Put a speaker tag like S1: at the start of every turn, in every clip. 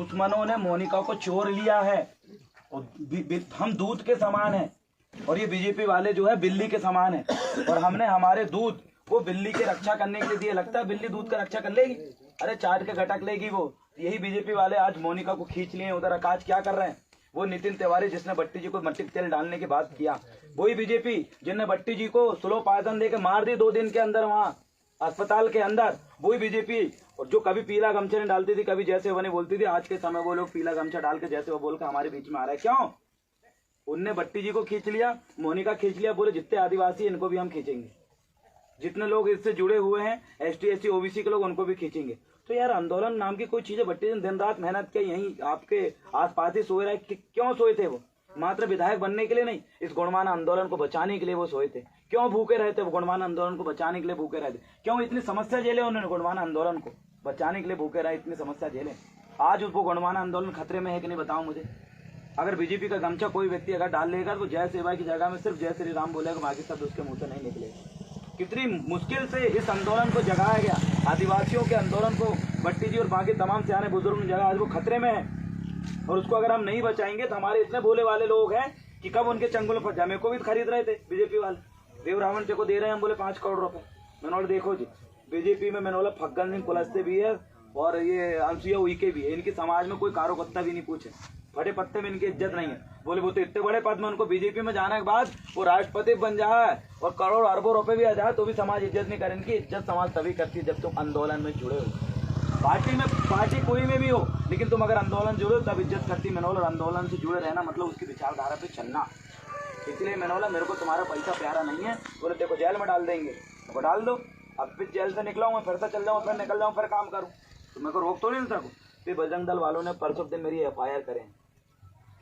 S1: दुश्मनों ने मोनिका को चोर लिया है और हम दूध के समान हैं और ये बीजेपी वाले जो है बिल्ली के समान है और हमने हमारे दूध वो बिल्ली की रक्षा करने के लिए दिए। लगता है बिल्ली दूध का रक्षा कर लेगी? अरे चाट के गटक लेगी वो। यही बीजेपी वाले आज मोनिका को खींच लिए उधर। आज क्या कर रहे हैं? वो नितिन तिवारी जिसने भट्टी जी को मट्टी तेल डालने की बात किया, वही बीजेपी जिनने भट्टी जी को स्लो पॉइजन देके मार दी 2 दिन के अंदर वहां अस्पताल के अंदर, वही बीजेपी। और जो कभी पीला गमछा नहीं डालती थी, कभी जैसे वो नहीं बोलती थी, आज के समय वो लोग पीला गमछा डाल के जैसे वो बोलकर हमारे बीच में आ रहा है। क्यों? उनने भट्टी जी को खींच लिया, मोनिका खींच लिया, बोले जितने आदिवासी इनको भी हम खींचेंगे, जितने लोग इससे जुड़े हुए हैं ST SC OBC के लोग उनको भी खींचेंगे। तो यार आंदोलन नाम की कोई चीज है? भट्टी दिन रात मेहनत के यहीं आपके आसपास ही सोए रहे। क्यों सोए थे वो? मात्र विधायक बनने के लिए नहीं, इस गुणमान आंदोलन को बचाने के लिए वो सोए थे। क्यों भूखे रहते? वो गुणमान आंदोलन को बचाने के लिए भूखे रहते। क्यों इतनी समस्या झेले उन्होंने? गुणमान आंदोलन को बचाने के लिए भूखे रहे, इतनी समस्या झेले। आज वो गुणमान आंदोलन खतरे में है कि नहीं बताओ मुझे। अगर बीजेपी का गमछा कोई व्यक्ति अगर डाल लेगा तो जय सेवा की जगह में सिर्फ जय श्री राम बोलेगा, बाकी शब्द उसके मुंह से नहीं निकलेगा। कितनी मुश्किल से इस आंदोलन को जगाया गया, आदिवासियों के आंदोलन को भट्टी जी और बाकी तमाम सियाने बुजुर्ग ने जगह। आज वो खतरे में है और उसको अगर हम नहीं बचाएंगे तो हमारे इतने भोले वाले लोग हैं कि कब उनके चंगुल में फंस जाए। मेरे को भी खरीद रहे थे बीजेपी वाले, देव रावण को दे रहे हैं हम, बोले 5 करोड़ रुपए। मैंने बोला देखो जी बीजेपी में मैंने बोला फग्गन सिंह कुलस्ते भी है और ये अनसुईया उइके भी है, इनकी समाज में कोई कारो पत्ता भी नहीं पूछे, फटे पत्ते में इनकी इज्जत नहीं है। बोले वो तो इतने बड़े पद में उनको बीजेपी में जाने के बाद वो राष्ट्रपति बन जाए और करोड़ अरबों रुपए भी आ जाए तो भी समाज इज्जत नहीं करे। इनकी इज्जत समाज तभी करती है जब तुम आंदोलन में जुड़े हो। पार्टी कोई में भी हो, लेकिन तुम अगर आंदोलन जुड़े हो तब इज्जत करती। मैंने बोला आंदोलन से जुड़े रहना मतलब उसकी विचारधारा पे चलना। इसलिए मैंने बोला मेरे को तुम्हारा पैसा प्यारा नहीं है। बोले देखो जेल में डाल देंगे तो डाल दो, अब फिर जेल से निकला हूँ मैं, फिर से चल जाऊँ, फिर निकल जाऊँ, फिर काम करूँ तो मेरे को रोक तो नहीं सकूँ। फिर बजरंग दल वालों ने परसों दिन मेरी FIR करें।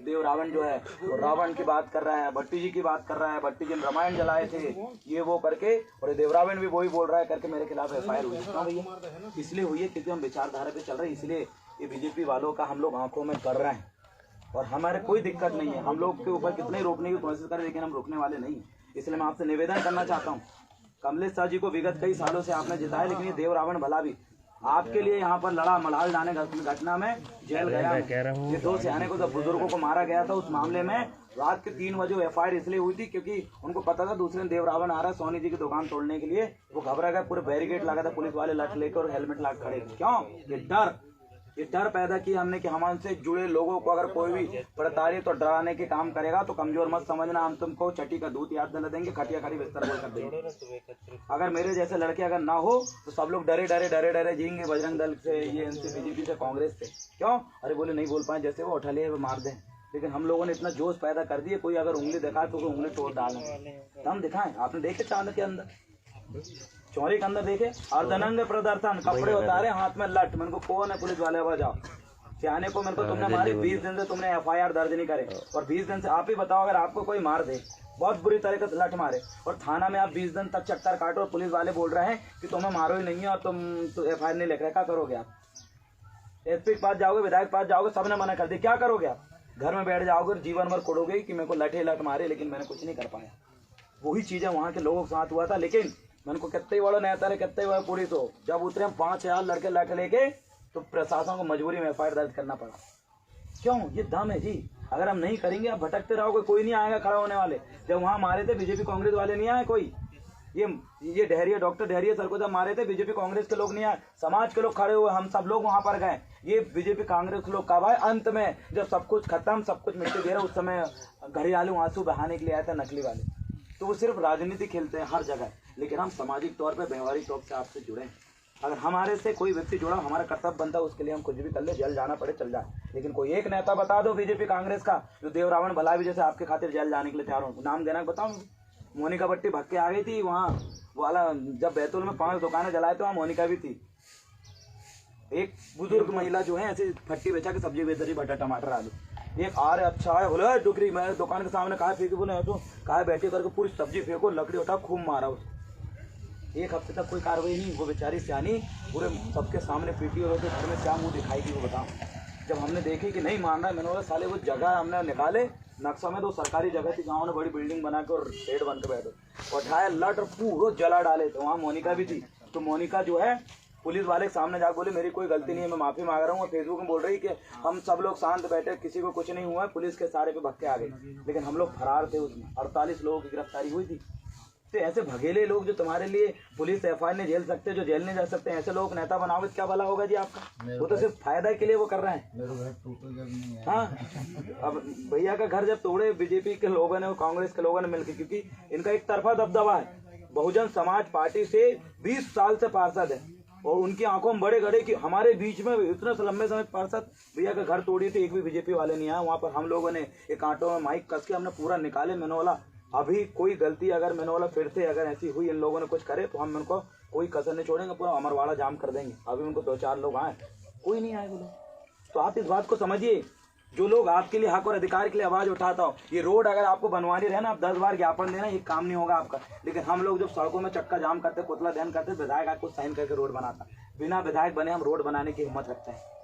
S1: देव रावण जो है वो रावण की बात कर रहा है, भट्टी जी की बात कर रहा है, भट्टी जी ने रामायण जलाए थे ये वो करके, और देव रावण भी वही बोल रहा है करके मेरे खिलाफ FIR हुई। क्यों भैया? इसलिए हुई है क्योंकि हम विचारधारा पे चल रहे हैं। इसलिए ये बीजेपी वालों का हम लोग आंखों में कर रहे हैं और हमारे कोई दिक्कत नहीं है। हम लोग के ऊपर कितने रोकने की कोशिश करें लेकिन हम रोकने वाले नहीं। इसलिए मैं आपसे निवेदन करना चाहता हूँ, कमलेश शाह जी को विगत कई सालों से आपने जिताया, लेकिन ये देव रावण भला भी आपके लिए यहाँ पर लड़ा। मलाल डाने घटना में जेल गया। ये 2 सियाने को जब बुजुर्गों को मारा गया था उस मामले में रात के 3 बजे FIR इसलिए हुई थी क्योंकि उनको पता था दूसरे दिन देव रावण आ रहा है सोनी जी की दुकान तोड़ने के लिए। वो घबरा गए, पूरे बैरिकेड लगा था, पुलिस वाले लठ लेकर और हेलमेट लगा खड़े। क्यों? ये डर पैदा किया हमने कि हमसे जुड़े लोगों को अगर कोई भी प्रताड़ित तो डराने के काम करेगा तो कमजोर मत समझना, हम तुमको चटी का दूध याद दिला देंगे, खटिया खड़ी बिस्तर बोल कर देंगे। अगर मेरे जैसे लड़के अगर ना हो तो सब लोग डरे डरे डरे डरे जिएंगे बजरंग दल से, ये इनसे, बीजेपी से, कांग्रेस से। क्यों? अरे बोले नहीं बोल पाए, जैसे वो उठा ले मार दें। लेकिन हम लोगों ने इतना जोश पैदा कर दिया, कोई अगर उंगली दिखाए तो उंगली तोड़ डालें। तो हम दिखाएं। आपने देखे चांद के अंदर, चौरी के अंदर देखे, अर्धनंग प्रदर्शन, कपड़े उतारे, हाथ में लट। मेरे को कौन है पुलिस वाले? जाओ सियाने को, मेरे को तुमने मारी, 20 दिन से तुमने FIR दर्ज नहीं करे और 20 दिन से आप ही बताओ अगर आपको कोई मार दे, बहुत बुरी तरीके से लट मारे और थाना में आप 20 दिन तक चक्कर काटो और पुलिस वाले बोल रहे हैं कि तुम्हें मारो ही नहीं है और तुम तो FIR नहीं लिख रहे, क्या करोगे आप? SP के पास जाओगे, विधायक के पास जाओगे, सबने मना कर दिया, क्या करोगे आप? घर में बैठ जाओगे, जीवन भर कोड़ोगे कि मेरे को लट मारे लेकिन मैंने कुछ नहीं कर पाया। वही चीजें वहाँ के लोगों के साथ हुआ था। लेकिन मैंने को कितने बड़ा नेता है, कितने बड़ा पुलिस हो, जब उतरे हम 5000 लड़के लट लेके तो प्रशासन को मजबूरी में FIR दर्ज करना पड़ा। क्यों? ये दम है जी। अगर हम नहीं करेंगे, आप भटकते रहोगे, कोई नहीं आएगा खड़ा होने वाले। जब वहां मारे थे बीजेपी कांग्रेस वाले नहीं आए कोई। ये डहरिया, डॉक्टर डहरिया सर को जब मारे थे बीजेपी कांग्रेस के लोग नहीं आए, समाज के लोग खड़े हुए, हम सब लोग वहां पर गए। ये बीजेपी कांग्रेस के लोग कब आए? अंत में, जब सब कुछ खत्म, सब कुछ मिट्टी दे रहा, उस समय घड़ियालू आंसू बहाने के लिए आए थे नकली वाले। तो वो सिर्फ राजनीति खेलते हैं हर जगह, लेकिन हम सामाजिक तौर पर व्यवहारिक तौर से आपसे जुड़े हैं। अगर हमारे से कोई व्यक्ति जुड़ा, हमारा कर्तव्य बनता है उसके लिए हम कुछ भी कर ले, जेल जाना पड़े चल जाए। लेकिन कोई एक नेता बता दो बीजेपी कांग्रेस का जो देव रावण भला भी जैसे आपके खातिर जेल जाने के लिए तैयार हो, नाम देना बताओ। मोनिका भट्टी भक्के आ गई थी वहाँ वाला, जब बैतूल में 5 दुकानें जलाए तो वहाँ मोनिका भी थी। एक बुजुर्ग महिला जो है ऐसे फट्टी बेचा के सब्जी बेच रही, बटा टमाटर आलू। एक आ रहे अच्छा है, बोले डुकरी, मैं दुकान के सामने कहा फेंकी, बोले तो कहा बैठे करके पूरी सब्जी फेंको, लकड़ी उठा, खूब मारा उसको। 1 हफ्ते तक कोई कार्रवाई नहीं। वो बेचारी सियानी पूरे सबके सामने पीटी और घर में क्या मुंह दिखाएगी वो बताओ। जब हमने देखी कि नहीं मान रहा है, मैंने बोला साले वो जगह हमने निकाले नक्शा में, तो सरकारी जगह थी, गाँव ने बड़ी बिल्डिंग बना के और शेड बन के बैठो, उठाया लट और पूरा जला डाले। तो वहाँ मोनिका भी थी। तो मोनिका जो है पुलिस वाले के सामने जाकर बोले मेरी कोई गलती नहीं है, मैं माफी मांग रहा हूँ। और फेसबुक में बोल रही कि हम सब लोग शांत बैठे, किसी को कुछ नहीं हुआ, पुलिस के सारे पे भक्के आ गए, लेकिन हम लोग फरार थे। उसमें 48 लोगों की गिरफ्तारी हुई थी। तो ऐसे भगेले लोग जो तुम्हारे लिए पुलिस एफआईआर नहीं झेल सकते, जो जेल नहीं जा सकते, ऐसे लोग नेता बनाओगे क्या भला होगा जी आपका? वो तो सिर्फ फायदा के लिए वो कर रहे हैं। हाँ, अब भैया का घर जब तोड़े बीजेपी के लोगों ने और कांग्रेस के लोगों ने मिलकर, क्योंकि इनका एक तरफा दबदबा है। बहुजन समाज पार्टी से 20 साल से पार्षद है और उनकी आंखों में बड़े गड़े कि हमारे बीच में इतने लंबे समय पार्षद भैया का घर तोड़ी थी, एक भी बीजेपी वाले नहीं आया। वहां पर हम लोगों ने एक आंटों में माइक कस के हमने पूरा निकाले मनोला। अभी कोई गलती अगर मनोला फिर से अगर ऐसी हुई, इन लोगों ने कुछ करे तो हम उनको कोई कसर नहीं छोड़ेंगे, पूरा अमरवाड़ा जाम कर देंगे। अभी उनको 2-4 लोग आए, कोई नहीं आए बोलो। तो आप इस बात को समझिए, जो लोग आपके लिए हक और अधिकार के लिए आवाज उठाता हो, ये रोड अगर आपको बनवानी रहे ना, आप 10 बार ज्ञापन देना, ये काम नहीं होगा आपका। लेकिन हम लोग जब सड़कों में चक्का जाम करते, पुतला दहन करते, विधायक आपको साइन करके रोड बनाता। बिना विधायक बने हम रोड बनाने की हिम्मत रखते हैं।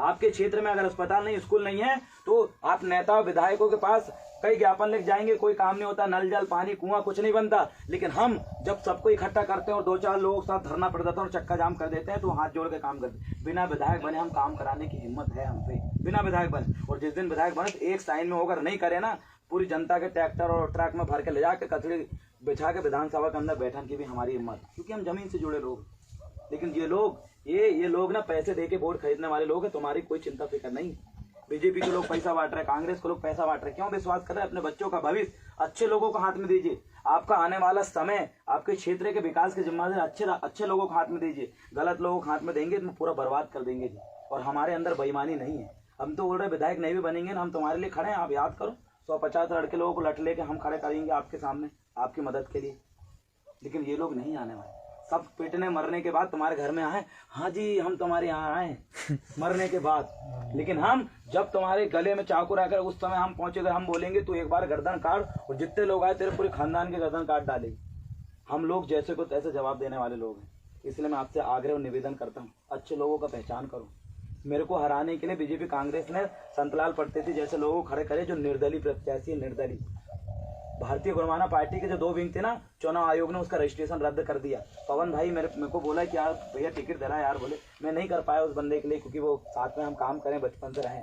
S1: आपके क्षेत्र में अगर अस्पताल नहीं, स्कूल नहीं है, तो आप नेता विधायकों के पास कई ज्ञापन लिख जाएंगे, कोई काम नहीं होता, नल जल पानी कुआं कुछ नहीं बनता। लेकिन हम जब सबको इकट्ठा करते हैं और 2-4 लोगों के साथ धरना प्रदर्शन और चक्का जाम कर देते हैं, तो हाथ जोड़ के काम करते हैं। बिना विधायक बने हम काम कराने की हिम्मत है हम पे, बिना विधायक बने। और जिस दिन विधायक बने तो एक साइन में होकर नहीं करे ना, पूरी जनता के ट्रैक्टर और ट्रक में भर के ले जाकर कचड़ी बिछा के विधानसभा के अंदर बैठने की भी हमारी हिम्मत, क्योंकि हम जमीन से जुड़े लोग। लेकिन ये लोग ना पैसे दे के वोट खरीदने वाले लोग हैं, तुम्हारी कोई चिंता फिक्र नहीं। बीजेपी के लोग पैसा बांट रहे, कांग्रेस के लोग पैसा बांट रहे, क्यों विश्वास कर रहे हैं? अपने बच्चों का भविष्य अच्छे लोगों को हाथ में दीजिए। आपका आने वाला समय आपके क्षेत्र के विकास के जिम्मेदारी अच्छे लोगों को हाथ में दीजिए। गलत लोगों को हाथ में देंगे तो पूरा बर्बाद कर देंगे जी। और हमारे अंदर बेईमानी नहीं है। हम तो बोल रहे विधायक नहीं भी बनेंगे ना, हम तुम्हारे लिए खड़े हैं। आप याद करो, 150 लड़के लोगों को लट लेके हम खड़े करेंगे आपके सामने, आपकी मदद के लिए। लेकिन ये लोग नहीं आने वाले। सब पिटने मरने के बाद तुम्हारे घर में आए, हाँ जी हम तुम्हारे यहाँ आए मरने के बाद। लेकिन हम जब तुम्हारे गले में चाकू रखकर उस समय हम पहुंचे, हम बोलेंगे तो एक बार गर्दन काट, और जितने लोग आए तेरे पूरे खानदान के गर्दन काट डालेगी। हम लोग जैसे को तैसे जवाब देने वाले लोग हैं। इसलिए मैं आपसे आग्रह और निवेदन करता हूँ, अच्छे लोगों का पहचान करो। मेरे को हराने के लिए बीजेपी कांग्रेस ने संतलाल पटते जैसे लोगों को खड़े करे, जो निर्दलीय प्रत्याशी, निर्दलीय भारतीय गुणमाना पार्टी के जो 2 विंग थे ना, चुनाव आयोग ने उसका रजिस्ट्रेशन रद्द कर दिया। पवन भाई मेरे को बोला कि यार भैया टिकट देना यार, बोले मैं नहीं कर पाया उस बंदे के लिए, क्योंकि वो साथ में हम काम करें, बचपन से रहे।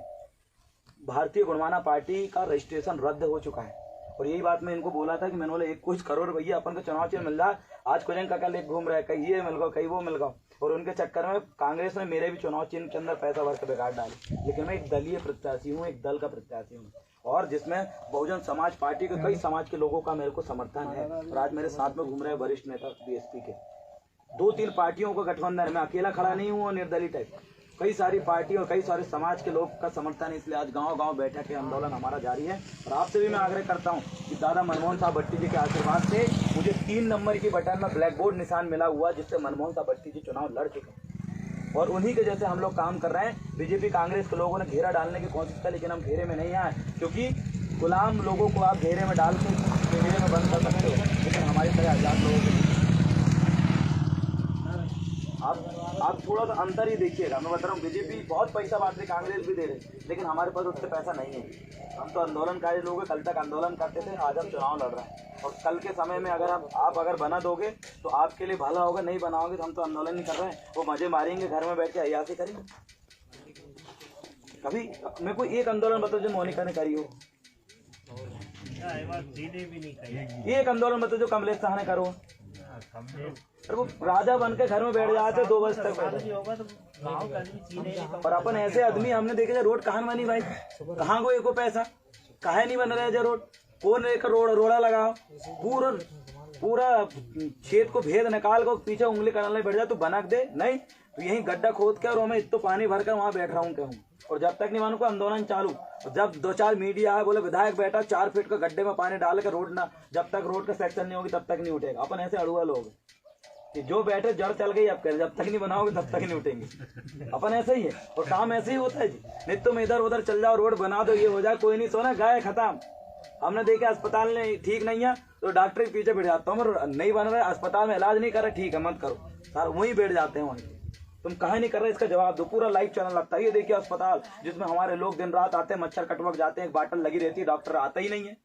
S1: भारतीय गुणमाना पार्टी का रजिस्ट्रेशन रद्द हो चुका है। और यही बात मैं इनको बोला था कि मैंने बोला 21 करोड़ भैया अपन को चुनाव चिन्ह मिल रहा है। आज कुजन काका लेके घूम रहा है, कहीं ये मिल गया कहीं वो मिल गया। और उनके चक्कर में कांग्रेस ने मेरे भी चुनाव चिन्ह के अंदर पैसा भर के बिगाड़ डाली। लेकिन मैं एक दलीय प्रत्याशी हूँ, एक दल का प्रत्याशी हूँ, और जिसमें बहुजन समाज पार्टी के कई समाज के लोगों का मेरे को समर्थन है। और आज मेरे साथ में घूम रहे वरिष्ठ नेता बीएसपी के 2-3 पार्टियों का गठबंधन, मैं अकेला खड़ा नहीं हूँ और निर्दलीय टाइप, कई सारी पार्टी और कई सारे समाज के लोग का समर्थन है। इसलिए आज गांव-गांव बैठक के आंदोलन हमारा जारी है। और आपसे भी मैं आग्रह करता हूं कि दादा मनमोहन साहब भट्टी जी के आशीर्वाद से मुझे 3 नंबर की बटन में ब्लैक बोर्ड निशान मिला हुआ, जिससे मनमोहन साहब भट्टी जी चुनाव लड़ चुके हैं। और उन्हीं के जैसे हम लोग काम कर रहे हैं। बीजेपी कांग्रेस के लोगों ने घेरा डालने की कोशिश की, लेकिन हम घेरे में नहीं आए, क्योंकि गुलाम लोगों को आप घेरे में डाल के घेरे में बंद कर सकते हो, लेकिन हमारी तरह आजाद लोगों को आप थोड़ा सा अंतर ही देखिएगा। मैं बता रहा हूँ, बीजेपी बहुत पैसा बांट रही, कांग्रेस भी दे रही, लेकिन हमारे पास उससे पैसा नहीं है। हम तो आंदोलनकारी लोग हैं, कल तक आंदोलन करते थे, आज हम चुनाव लड़ रहे हैं। और कल के समय में अगर आप अगर बना दोगे तो आपके लिए भला होगा, नहीं बनाओगे तो हम तो आंदोलन नहीं कर रहे हैं। वो मजे मारेंगे, घर में बैठ के अयासी करेंगे। कभी मेरे को एक आंदोलन बताओ जो मोनिका ने करी हो, एक आंदोलन बताओ जो कमलेश शाह ने करो। वो राजा बन के घर में बैठ जाते 2 बजे तक बैठे। और अपन ऐसे आदमी हमने देखे, रोड कहाँ बनी भाई, कहाँ को एको पैसा काहे नहीं बन रहे रोड, कौन एक रोड़ा लगाओ, पूरा खेत को भेद निकाल को पीछे उंगली करने बैठ जाए तो बनक दे, नहीं तो यही गड्ढा खोद के और मैं इतना पानी भर कर वहां बैठ रहा हूँ क्या हूँ। और जब तक नहीं मानू को आंदोलन चालू, जब 2-4 मीडिया है बोले विधायक बैठा 4 फीट का गड्ढे में पानी डाल के रोड ना, जब तक रोड का सेक्शन नहीं होगी तब तक नहीं उठेगा। अपन ऐसे अड़ुआ लोग कि जो बैठे जड़ चल गई, अब जब तक नहीं बनाओगे तब तक नहीं उठेंगे। अपन ऐसे ही है और काम ऐसे ही होता है जी। नहीं तुम इधर उधर चल जाओ, रोड बना दो, ये हो जाए, कोई नहीं सोना, गए खत्म। हमने देखा अस्पताल में ठीक नहीं है तो डॉक्टर के पीछे बैठ जाता हूँ, नहीं बन रहा है अस्पताल में इलाज नहीं कर रहे, ठीक है मत करो, सार वहीं बैठ जाते हैं। वहीं तुम कहा नहीं कर रहे, इसका जवाब दो। पूरा लाइव चैनल लगता है, ये देखिए अस्पताल जिसमें हमारे लोग दिन रात आते हैं, मच्छर कटवक जाते हैं, एक बाटल लगी रहती है, डॉक्टर आता ही नहीं है।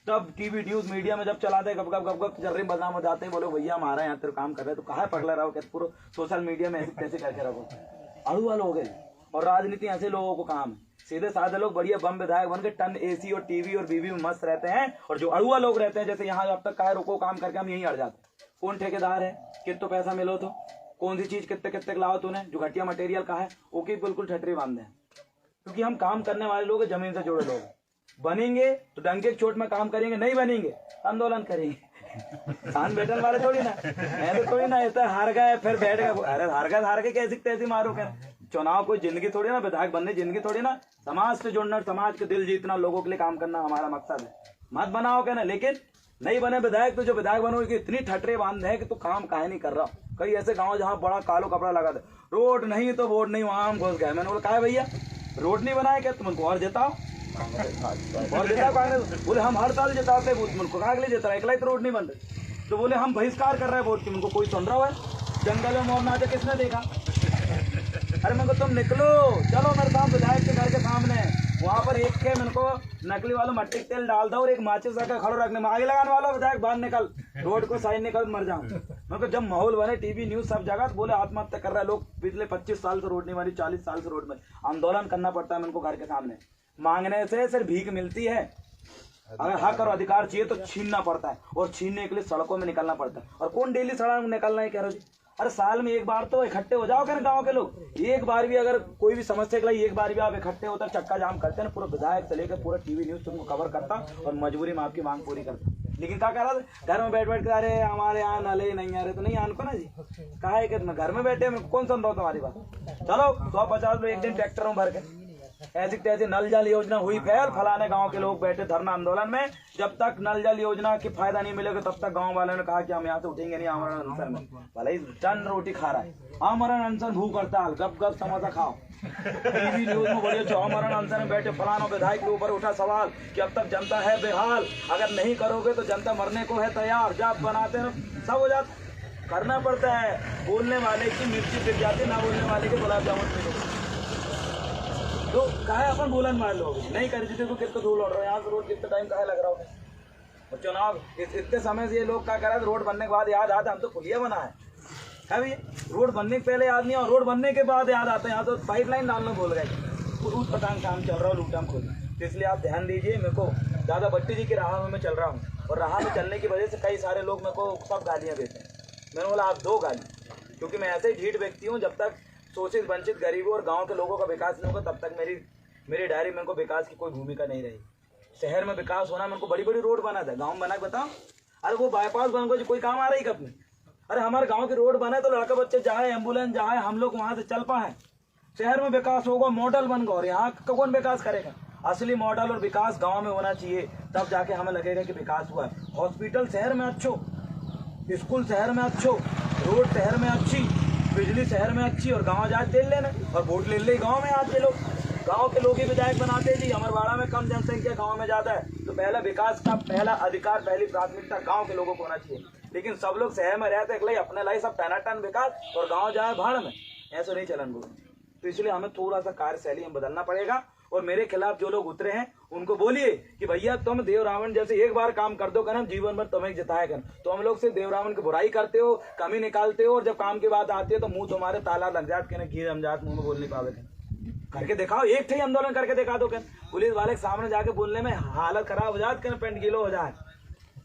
S1: तब टीवी न्यूज मीडिया में जब चलाते हैं, गप गप चल रही बदनाम हो जाते हैं, बोलो भैया हमारा यहाँ तेरे काम कर रहे हैं, तो कहाँ पकड़ा रहो, कहते पूरा सोशल मीडिया में ऐसे कैसे करके रखो, अड़ुआ लोग हैं। और राजनीति ऐसे लोगों को काम है, सीधे साधे लोग बढ़िया बम विधायक बन के टन एसी और टीवी और बीवी में मस्त रहते हैं, और जो अड़ुआ लोग रहते हैं, जैसे यहाँ अब तक कहा रुको काम करके हम यहीं अड़ जाते हैं। कौन ठेकेदार है, कितना पैसा मिलो तो, कौन सी चीज कितने कितने लाओ तूने, जो घटिया मटेरियल का है ओके बिल्कुल ठटरी बांध दें, क्योंकि हम काम करने वाले लोग जमीन से जुड़े लोग। बनेंगे तो डंके की चोट में काम करेंगे, नहीं बनेंगे आंदोलन करेंगे। खान बैठन वाले थोड़ी ना, मैं तो थोड़ी ना ऐसा हार गए फिर बैठ गए, अरे हार गए कैसी तैसी मारो कर। चुनाव कोई जिंदगी थोड़ी ना, विधायक बनने जिंदगी थोड़ी ना, समाज से जुड़ना, समाज के दिल जीतना, लोगों के लिए काम करना हमारा मकसद है। मत बनाओ कहना, लेकिन नहीं बने विधायक तो जो विधायक बनो कि इतनी ठटरे बांध है कि तू काम काहे नहीं कर रहा। कई ऐसे गांव जहाँ बड़ा कालो कपड़ा लगा दे, रोड नहीं तो वोट नहीं, वहां हम घुस गए। मैंने बोला कहा भैया रोड नहीं बनाए क्या, तुमको और जिताओ और जिताओ कांग्रेस। बोले हम हर साल जिताते तुमको, कहा अगले जिता एकला ही तो रोड नहीं बन रहे। तो बोले हम बहिष्कार कर रहे हैं वोट की, उनको कोई सुन रहा है, जंगल में मोर नाचे किसने देखा। अरे मैं तुम निकलो चलो मेरे साथ विधायक के घर के सामने, वहां पर एक के मेरे को नकली वालों मट्टी तेल डाल दो और एक माचिस का खड़ो रखने में, आगे लगाने वाला विधायक बाहर निकल, रोड को साइड निकल मर जाऊं। मेरे को जब माहौल बने टीवी न्यूज सब जगह, तो बोले आत्महत्या कर रहा है लोग, पिछले 25 साल से रोड नहीं बनी, 40 साल से रोड में आंदोलन करना पड़ता है मेरे को घर के सामने। मांगने से सिर्फ भीख मिलती है, अगर हक और अधिकार चाहिए तो छीनना पड़ता है, और छीनने के लिए सड़कों में निकलना पड़ता है। और कौन डेली सड़क में निकलना है कह रहे हो जी। अरे साल में एक बार तो इकट्ठे हो जाओ कर गांव के लोग, एक बार भी अगर कोई भी समस्या के लिए एक बार भी आप इकट्ठे होकर चक्का जाम करते हैं ना, पूरा विधायक से लेकर पूरा टीवी न्यूज तुमको कवर करता और मजबूरी में आपकी मांग पूरी करता। लेकिन क्या कह रहा था, घर में बैठ बैठ कर अरे हमारे यहाँ नले नहीं आ रहे, तो नहीं आन को ना जी, कहा है कि घर में बैठे कौन सुन रहा हो तुम्हारी बात। चलो 150 लोग एक दिन ट्रैक्टर में भर के ऐसी तैसी नल जल योजना हुई फैल, फलाने गांव के लोग बैठे धरना आंदोलन में, जब तक नल जल योजना की फायदा नहीं मिलेगा तब तक गांव वालों ने कहा कि हम यहाँ से उठेंगे नहीं आमरण अनशन में। भले ही टन रोटी खा रहा है, आमरण अनशन भूख हड़ताल, गप गप समोसा खाओ। टीवी न्यूज में बढ़िया आमरण अनशन में बैठे फलाना विधायक के ऊपर उठा सवाल कि अब तक जनता है बेहाल, अगर नहीं करोगे तो जनता मरने को है तैयार, जब बनाते हैं सब हो जाता, करना पड़ता है। बोलने वाले की मिर्ची पिट जाती, ना बोलने वाले के गुलाब जामुन पिट। तो काहे अपन बोलन मार लो, नहीं कर जीते तो कितना धूल उड़ रहा है यहाँ से, रोड कितना टाइम काहे लग रहा हो। और चुनाव इतने समय से ये लोग क्या कर रहे थे, रोड बनने के बाद याद आता हम तो पुलिया बना है भैया, रोड बनने के पहले याद नहीं, और रोड बनने के बाद याद आता है यहाँ तो पाइपलाइन डालना भूल गए, उस पटांग काम चल रहा है लूटाम खुद। तो इसलिए आप ध्यान दीजिए, मेरे को दादा भट्टी जी की राह में मैं चल रहा हूँ, और राह में चलने की वजह से कई सारे लोग मेरे को सब गालियाँ देते हैं। मैंने बोला आप दो गाली, क्योंकि मैं ऐसे ही ढीठ व्यक्ति हूँ, जब तक शोषित वंचित गरीबों और गांव के लोगों का विकास नहीं होगा तब तक मेरी डायरी में को विकास की कोई भूमिका नहीं रही। शहर में विकास होना, मेरे को बड़ी बड़ी रोड बना था, गांव में बना बताओ, अरे वो बाईपास बन गया कोई काम आ रही कब में। अरे हमारे गांव की रोड बना है तो लड़का बच्चे जाए, एम्बुलेंस जाए, हम लोग वहां से चल पाए। शहर में विकास होगा, मॉडल बन गया, और यहाँ का कौन विकास करेगा। असली मॉडल और विकास गाँव में होना चाहिए, तब जाके हमें लगेगा कि विकास हुआ है। हॉस्पिटल शहर में अच्छो, स्कूल शहर में अच्छो, रोड शहर में अच्छी, बिजली शहर में अच्छी, और गांव जाके तेल लेना और वोट ले ले गांव में आते लोग, गांव के लोग ही विधायक बनाते जी। अमरवाड़ा में कम जनसंख्या, गांव में ज्यादा है, तो पहला विकास का पहला अधिकार, पहली प्राथमिकता गांव के लोगों को होना चाहिए। लेकिन सब लोग शहर में रहते हैं, अपने लाई सब टनाटन विकास, और गाँव जाए भाड़ में, ऐसा नहीं चलन बोल। तो इसलिए हमें थोड़ा सा कार्यशैली में बदलना पड़ेगा। और मेरे खिलाफ जो लोग उतरे हैं उनको बोलिए कि भैया तुम देव रावण जैसे एक बार काम कर दो कर, जीवन भर तुम्हें जिताया कर। तो हम लोग से देव रावण की बुराई करते हो, कमी निकालते हो, और जब काम की बात आती है तो मुंह तुम्हारे ताला लग जात के, घी हम जात, मुंह में बोल नहीं पावे। करके दिखाओ, एक थे आंदोलन करके दिखा दो। पुलिस वाले के सामने जाके बोलने में हालत खराब हो जात, पेंट गीलो हो जाए।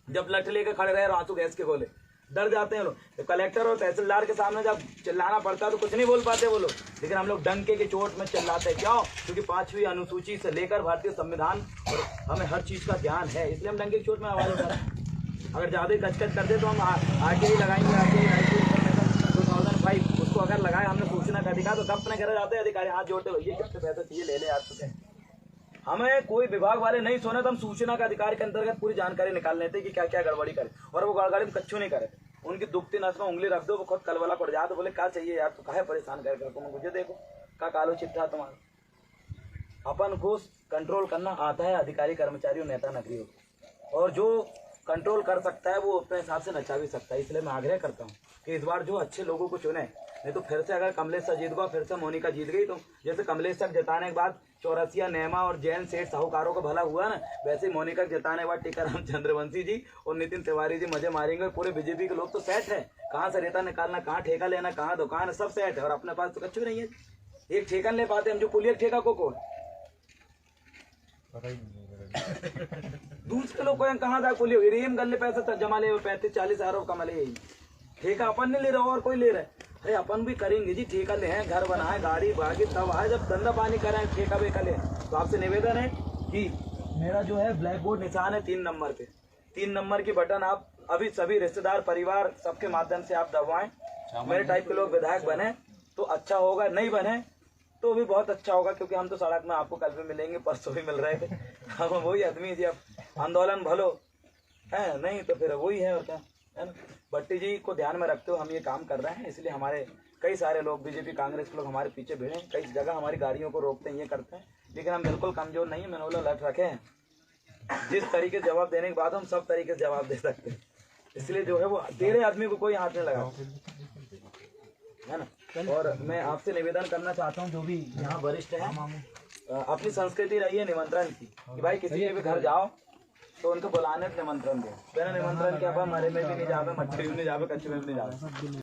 S1: जब लठ लेके खड़े रहे आंसू गैस के गोले, डर जाते हैं लोग। तो कलेक्टर और तहसीलदार के सामने जब चिल्लाना पड़ता है तो कुछ नहीं बोल पाते वो लोग, लेकिन हम लोग डंके की चोट में चिल्लाते हैं। क्यों? क्योंकि 5वीं अनुसूची से लेकर भारतीय संविधान और हमें हर चीज का ज्ञान है, इसलिए हम डंके की चोट में आवाज उठाते। अगर ज्यादा कचकच कर दे तो हम आगे ही लगाएंगे, आगे ही 2005 उसको अगर लगाए हमने सूचना का अधिकार, तो कब करे जाते हैं अधिकारी हाथ जोड़ते हुए, कितने पैसे चाहिए ले ले यार तुझे। हमें कोई विभाग वाले नहीं सोने तो हम सूचना का अधिकार के अंतर्गत पूरी जानकारी निकाल लेते कि क्या क्या गड़बड़ी करे, और वो गड़बड़ी में कच्चू नहीं करे। उनकी दुखती नस में उंगली रख दो, वो खुद कलवला पड़ जाए, तो बोले क्या चाहिए यार, तो काहे परेशान कर तुम मुझे, देखो क्या कालो चिट्ठा तुम्हारा। अपन को कंट्रोल करना आता है अधिकारी कर्मचारी और नेता नगरियों को, और जो कंट्रोल कर सकता है वो अपने हिसाब से नचा भी सकता है। इसलिए मैं आग्रह करता हूँ कि इस बार जो अच्छे लोगों को चुने, नहीं तो फिर से अगर कमलेश सर जीत गया, फिर से मोनिका जीत गई, तो जैसे कमलेश सर जिताने के बाद चौरसिया, नेमा और जैन सेठ साहूकारों को भला हुआ ना, वैसे ही मोनिका के जिताने के बाद टीकाराम चंद्रवंशी जी और नितिन तिवारी जी मजे मारेंगे। पूरे बीजेपी के लोग तो सेट है, कहाँ से रेता निकालना, कहाँ ठेका लेना, कहाँ दुकान है, सब सेट है। और अपने पास तो कच्चू नहीं है, एक ठेका ले पाते हम, जो पुलिया ठेका को दूसरे लोग को कहाँ था पुलियो रेम गले पैसे जमा ले 35-40 हज़ार कमा ले, ठेका अपन नहीं ले रहा और कोई ले रहा है। अरे अपन भी करेंगे जी, ठेका ले हैं, घर बनाए, गाड़ी बागी तब आए, जब धंधा पानी कराएं ठेका बेका ले। तो आपसे निवेदन है कि मेरा जो है ब्लैक बोर्ड निशान है 3 नंबर पे, 3 नंबर की बटन आप अभी सभी रिश्तेदार, परिवार, सबके माध्यम से आप दबाएं। मेरे टाइप के लोग विधायक बने तो अच्छा होगा, नहीं बने तो भी बहुत अच्छा होगा, क्योंकि हम तो सड़क में आपको कल भी मिलेंगे, परसों भी मिल रहे थे, हम वही आदमी जी। अब आंदोलन भलो है, नहीं तो फिर वही है, और क्या है ना। भट्टी जी को ध्यान में रखते हुए हम ये काम कर रहे हैं, इसलिए हमारे कई सारे लोग, बीजेपी कांग्रेस के लोग हमारे पीछे भिड़े, कई जगह हमारी गाड़ियों को रोकते हैं, ये करते हैं, लेकिन हम बिल्कुल कमजोर नहीं है। मैंने बोला लट रखे हैं, जिस तरीके से जवाब देने के बाद हम सब तरीके से जवाब दे सकते हैं, इसलिए जो है वो तेरे आदमी को कोई हाथ नहीं लगा, है ना। और मैं आपसे निवेदन करना चाहता हूँ, जो भी यहाँ वरिष्ठ है, अपनी संस्कृति रही है निमंत्रण की, कि भाई किसी के भी घर जाओ तो उनको बुलाने निमंत्रण दो, बिना निमंत्रण के आप हमारे में भी नहीं जावे, मच्छी में नहीं जावे, कच्चे में भी नहीं जावे।